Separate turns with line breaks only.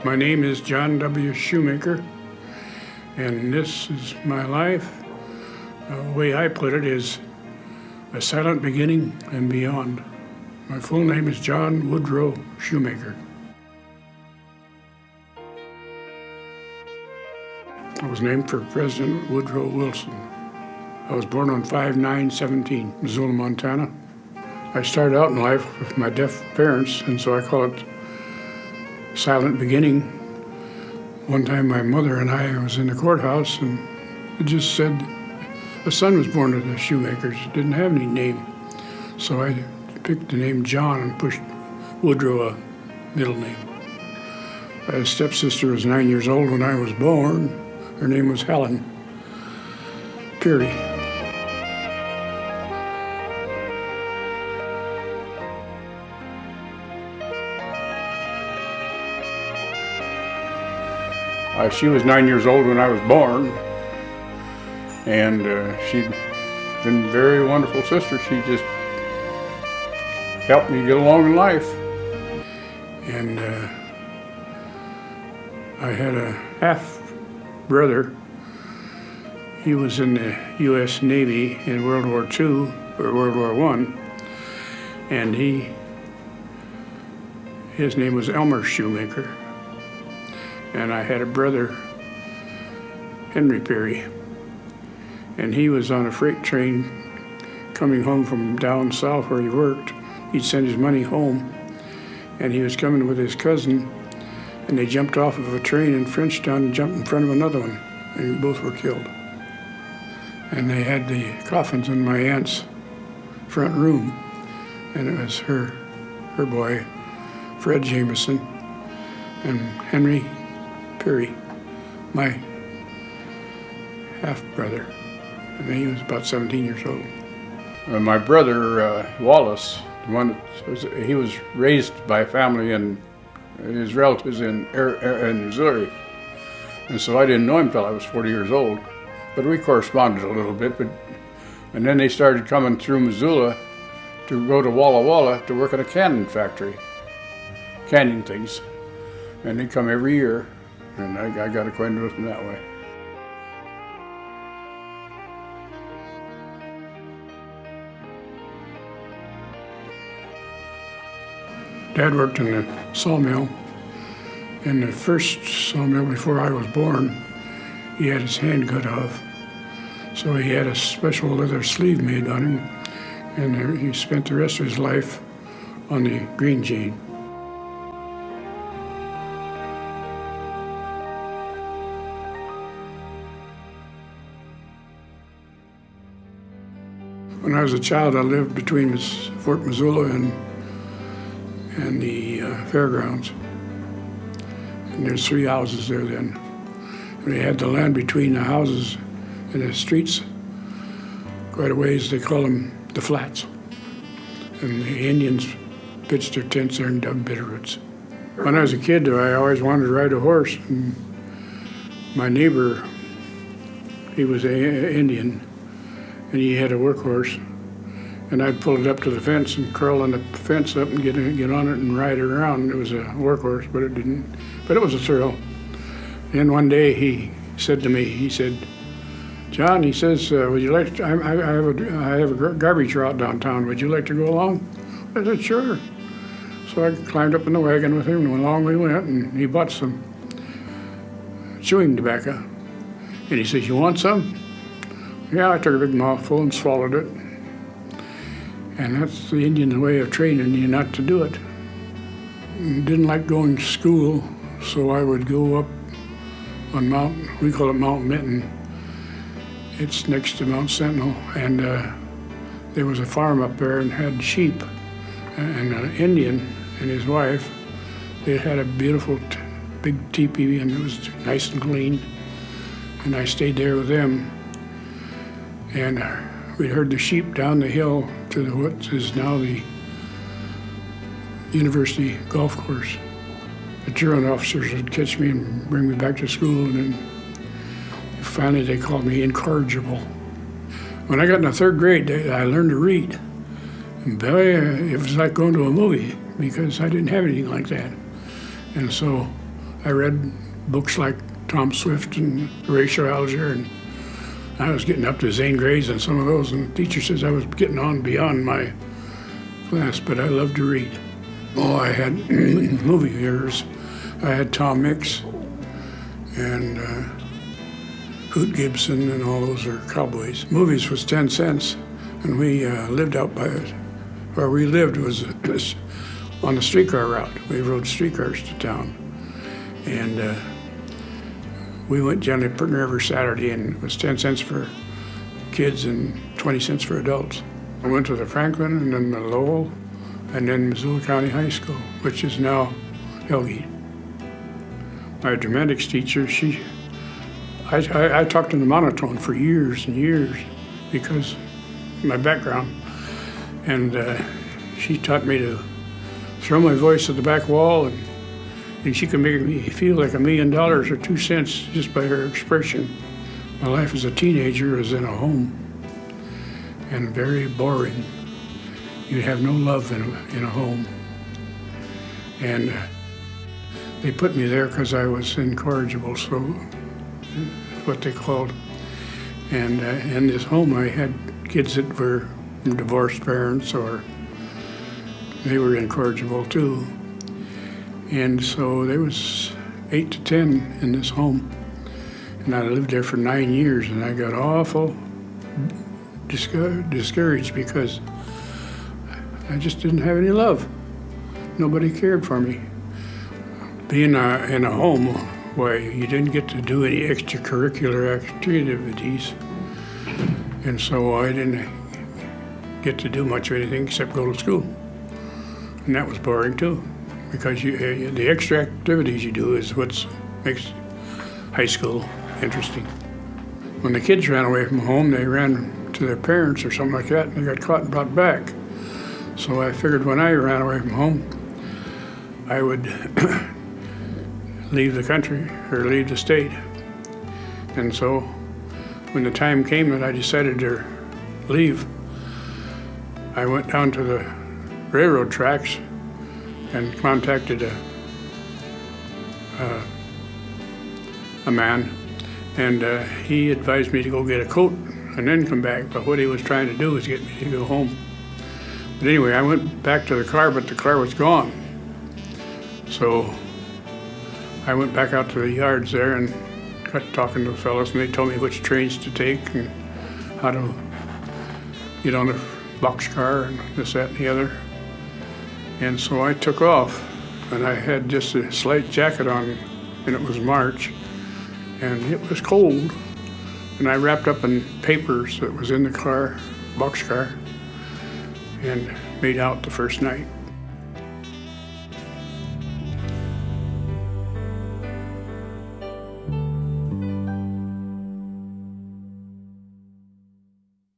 My name is John W. Shoemaker, and this is my life. The way I put it is a silent beginning and beyond. My full name is John Woodrow Shoemaker. I was named for President Woodrow Wilson. I was born on 5/9/17, Missoula, Montana. I started out in life with my deaf parents, and so I call it silent beginning. One time my mother and I was in the courthouse, and it just said a son was born to the Shoemakers. Didn't have any name. So I picked the name John and pushed Woodrow a middle name. My stepsister was 9 years old when I was born. Her name was Helen Peary. She was 9 years old when I was born, and she'd been a very wonderful sister. She just helped me get along in life. And I had a half-brother. He was in the U.S. Navy in World War II, or World War I, and his name was Elmer Shoemaker. And I had a brother, Henry Peary, and he was on a freight train coming home from down south where he worked. He'd send his money home, and he was coming with his cousin, and they jumped off of a train in Frenchtown and jumped in front of another one, and both were killed. And they had the coffins in my aunt's front room, and it was her boy, Fred Jameson, and Henry Peary, my half-brother, and he was about 17 years old. My brother, Wallace, he was raised by a family and his relatives in Missouri, and so I didn't know him till I was 40 years old, but we corresponded a little bit, and then they started coming through Missoula to go to Walla Walla to work at a canning factory, canning things, and they'd come every year. And I got acquainted with them that way. Dad worked in the sawmill. In the first sawmill before I was born, he had his hand cut off. So he had a special leather sleeve made on him, and he spent the rest of his life on the green chain. When I was a child, I lived between Fort Missoula and the fairgrounds. And there's 3 houses there then. And they had the land between the houses and the streets quite a ways. They call them the flats. And the Indians pitched their tents there and dug bitterroots. When I was a kid, I always wanted to ride a horse. And my neighbor, he was an Indian, and he had a workhorse, and I'd pull it up to the fence and curl on the fence up and get on it and ride it around. It was a workhorse, but it was a thrill. And one day he said to me, he said, "John," he says, "would you like to, I have a garbage route downtown, would you like to go along?" I said, "Sure." So I climbed up in the wagon with him, and along we went, and he bought some chewing tobacco. And he says, "You want some?" Yeah, I took a big mouthful and swallowed it. And that's the Indian way of training you not to do it. Didn't like going to school, so I would go up on we call it Mount Minton. It's next to Mount Sentinel, and there was a farm up there and had sheep. And an Indian and his wife, they had a beautiful big teepee, and it was nice and clean. And I stayed there with them. And we'd herd the sheep down the hill to what is now the University golf course. The truant officers would catch me and bring me back to school, and then finally they called me incorrigible. When I got in the 3rd grade, I learned to read. And boy, it was like going to a movie, because I didn't have anything like that. And so I read books like Tom Swift and Horatio Alger, and I was getting up to Zane Grey's and some of those, and the teacher says I was getting on beyond my class, but I loved to read. Oh, I had movie heroes. I had Tom Mix and Hoot Gibson, and all those are cowboys. Movies was 10 cents, and we lived out by it. Where we lived was on the streetcar route. We rode streetcars to town. And we went generally pretty near every Saturday, and it was 10 cents for kids and 20 cents for adults. I went to the Franklin and then the Lowell and then Missoula County High School, which is now Helge. My dramatics teacher, I talked in the monotone for years and years because of my background. And she taught me to throw my voice at the back wall, and she could make me feel like $1 million or 2 cents just by her expression. My life as a teenager was in a home, and very boring. You have no love in a home. And they put me there because I was incorrigible, so what they called. And in this home I had kids that were from divorced parents, or they were incorrigible too. And so there was 8 to 10 in this home. And I lived there for 9 years, and I got awful discouraged because I just didn't have any love. Nobody cared for me. Being in a home where you didn't get to do any extracurricular activities, and so I didn't get to do much of anything except go to school. And that was boring too, because the extra activities you do is what makes high school interesting. When the kids ran away from home, they ran to their parents or something like that, and they got caught and brought back. So I figured when I ran away from home, I would leave the country or leave the state. And so when the time came that I decided to leave, I went down to the railroad tracks and contacted a man, and he advised me to go get a coat and then come back. But what he was trying to do was get me to go home. But anyway, I went back to the car, but the car was gone. So I went back out to the yards there and got talking to the fellows, and they told me which trains to take and how to get on a boxcar and this, that, and the other. And so I took off, and I had just a slight jacket on, and it was March, and it was cold. And I wrapped up in papers that was in the car, boxcar, and made out the first night.